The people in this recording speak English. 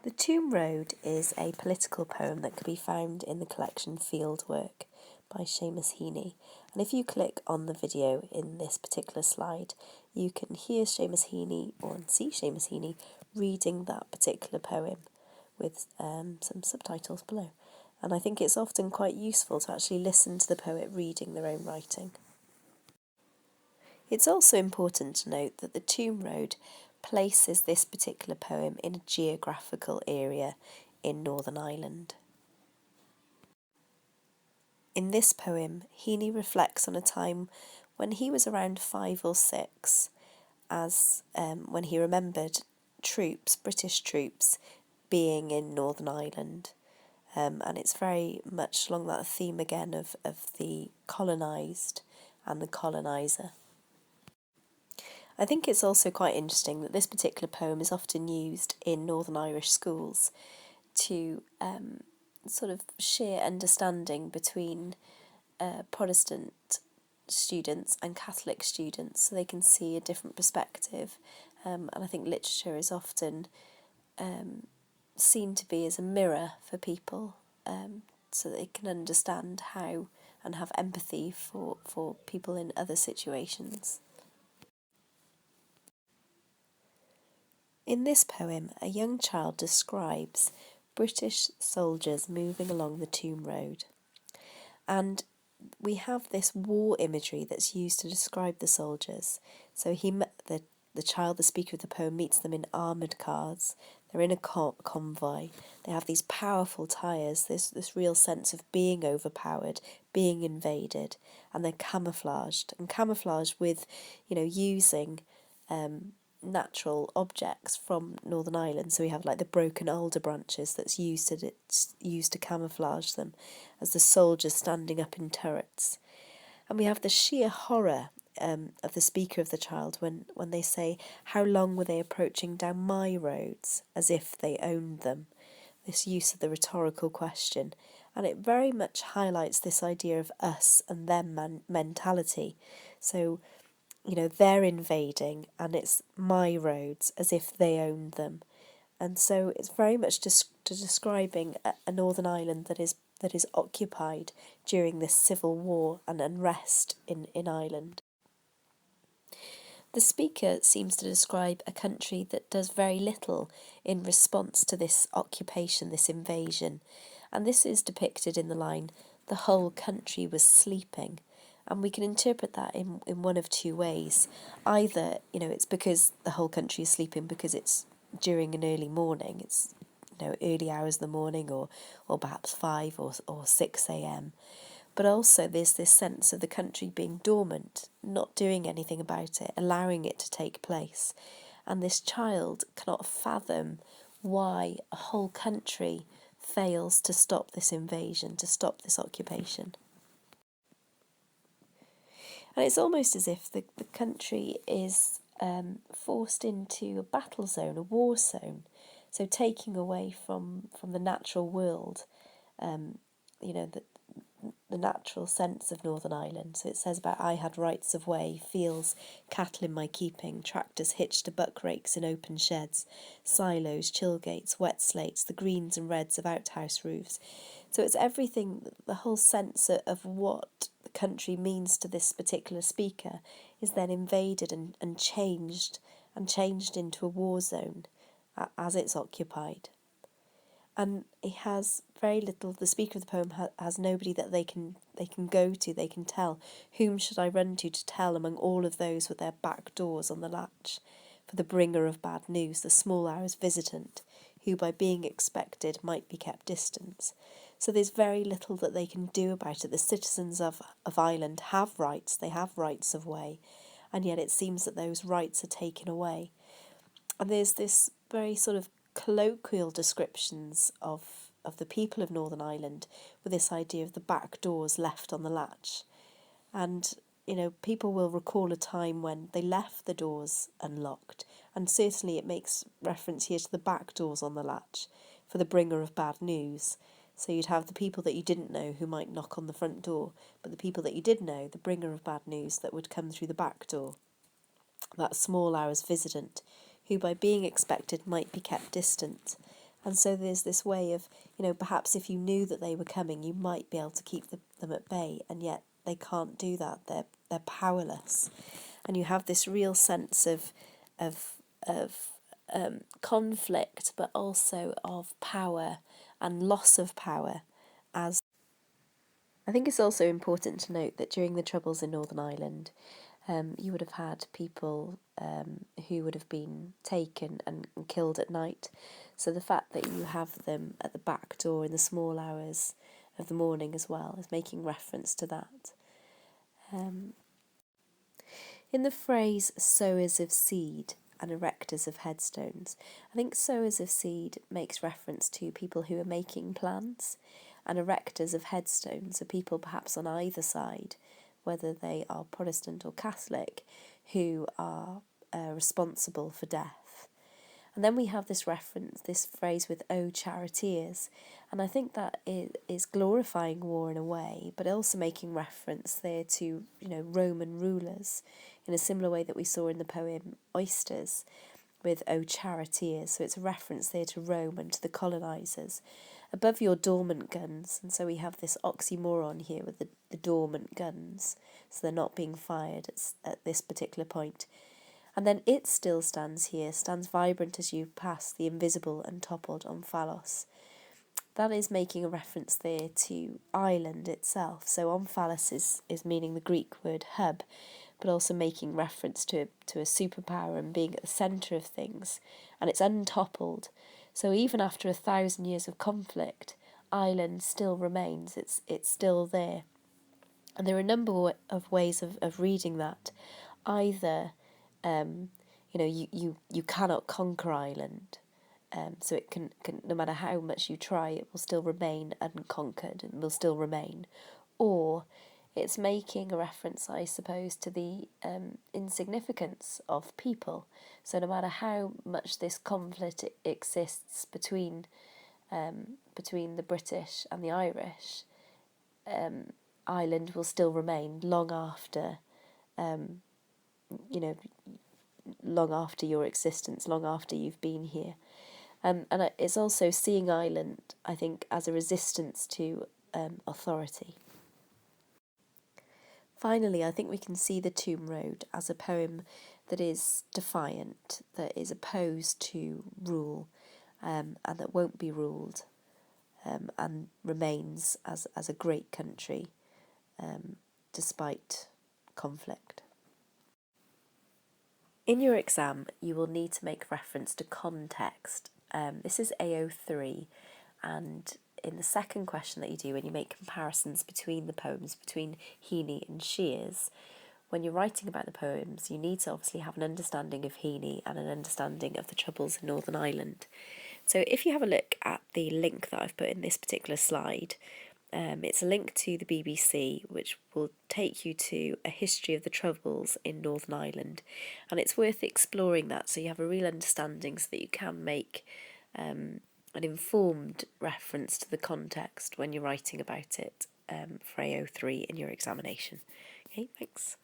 The Toome Road is a political poem that can be found in the collection Fieldwork by Seamus Heaney. And if you click on the video in this particular slide, you can hear Seamus Heaney or see Seamus Heaney reading that particular poem with some subtitles below. And I think it's often quite useful to actually listen to the poet reading their own writing. It's also important to note that the Toome Road places this particular poem in a geographical area in Northern Ireland. In this poem, Heaney reflects on a time when he was around 5 or 6, as when he remembered British troops, being in Northern Ireland. And it's very much along that theme again of the colonised and the coloniser. I think it's also quite interesting that this particular poem is often used in Northern Irish schools to sort of share understanding between Protestant students and Catholic students, so they can see a different perspective. And I think literature is often seen to be as a mirror for people, so they can understand how and have empathy for people in other situations. In this poem, a young child describes British soldiers moving along the Toome Road. And we have this war imagery that's used to describe the soldiers. So the child, the speaker of the poem, meets them in armoured cars. They're in a convoy. They have these powerful tyres, this real sense of being overpowered, being invaded, and they're camouflaged. And camouflaged with, using natural objects from Northern Ireland. So we have like the broken alder branches that's used to camouflage them as the soldiers standing up in turrets. And we have the sheer horror of the speaker of the child when they say, "How long were they approaching down my roads?" as if they owned them. This use of the rhetorical question. And it very much highlights this idea of us and them mentality. So they're invading and it's my roads as if they owned them. And so it's very much describing a Northern Ireland that is occupied during this civil war and unrest in Ireland. The speaker seems to describe a country that does very little in response to this occupation, this invasion. And this is depicted in the line, "The whole country was sleeping." And we can interpret that in one of two ways. Either, it's because the whole country is sleeping because it's during an early morning, it's, early hours of the morning or perhaps 5 or 6 a.m. But also there's this sense of the country being dormant, not doing anything about it, allowing it to take place. And this child cannot fathom why a whole country fails to stop this invasion, to stop this occupation. And it's almost as if the country is forced into a battle zone, a war zone. So taking away from the natural world, the natural sense of Northern Ireland. So it says about, "I had rights of way, fields, cattle in my keeping, tractors hitched to buck rakes in open sheds, silos, chill gates, wet slates, the greens and reds of outhouse roofs." So it's everything, the whole sense of what the country means to this particular speaker is then invaded and changed into a war zone as it's occupied. And he has very little, the speaker of the poem has nobody that they can go to, they can tell. Whom should I run to tell among all of those with their back doors on the latch? For the bringer of bad news, the small hours visitant, who by being expected might be kept distant. So there's very little that they can do about it. The citizens of Ireland have rights, they have rights of way, and yet it seems that those rights are taken away. And there's this very sort of colloquial descriptions of the people of Northern Ireland with this idea of the back doors left on the latch. And, people will recall a time when they left the doors unlocked. And certainly it makes reference here to the back doors on the latch for the bringer of bad news. So you'd have the people that you didn't know who might knock on the front door, but the people that you did know, the bringer of bad news that would come through the back door. That small hours visitant, who by being expected might be kept distant. And so there's this way of, perhaps if you knew that they were coming, you might be able to keep them at bay, and yet they can't do that. They're powerless, and you have this real sense of conflict, but also of power and loss of power. As I think it's also important to note that during the Troubles in Northern Ireland, you would have had people who would have been taken and killed at night. So the fact that you have them at the back door in the small hours of the morning as well is making reference to that. In the phrase sowers of seed and erectors of headstones, I think sowers of seed makes reference to people who are making plans, and erectors of headstones are people perhaps on either side, whether they are Protestant or Catholic, who are responsible for death. And then we have this reference, this phrase with "O charioteers," and I think that is glorifying war in a way, but also making reference there to Roman rulers, in a similar way that we saw in the poem Oysters with "O charioteers." So it's a reference there to Rome and to the colonisers. Above your dormant guns, and so we have this oxymoron here with the dormant guns, so they're not being fired at this particular point. And then it still stands here, stands vibrant as you pass, the invisible and toppled Omphalos. That is making a reference there to Ireland itself. So Omphalos is meaning the Greek word hub, but also making reference to a superpower and being at the centre of things. And it's untoppled. So even after 1,000 years of conflict, Ireland still remains. It's still there. And there are a number of ways of reading that. Either you cannot conquer Ireland, so it can no matter how much you try, it will still remain unconquered and will still remain. Or it's making a reference, I suppose, to the insignificance of people. So no matter how much this conflict exists between the British and the Irish, Ireland will still remain long after long after your existence, long after you've been here. And it's also seeing Ireland, I think, as a resistance to authority. Finally, I think we can see the Toome Road as a poem that is defiant, that is opposed to rule, and that won't be ruled, and remains as a great country despite conflict. In your exam, you will need to make reference to context. This is AO3, and in the second question that you do, when you make comparisons between the poems, between Heaney and Shears, when you're writing about the poems, you need to obviously have an understanding of Heaney and an understanding of the Troubles in Northern Ireland. So if you have a look at the link that I've put in this particular slide, it's a link to the BBC, which will take you to a history of the Troubles in Northern Ireland, and it's worth exploring that so you have a real understanding, so that you can make an informed reference to the context when you're writing about it for AO3 in your examination. Okay, thanks.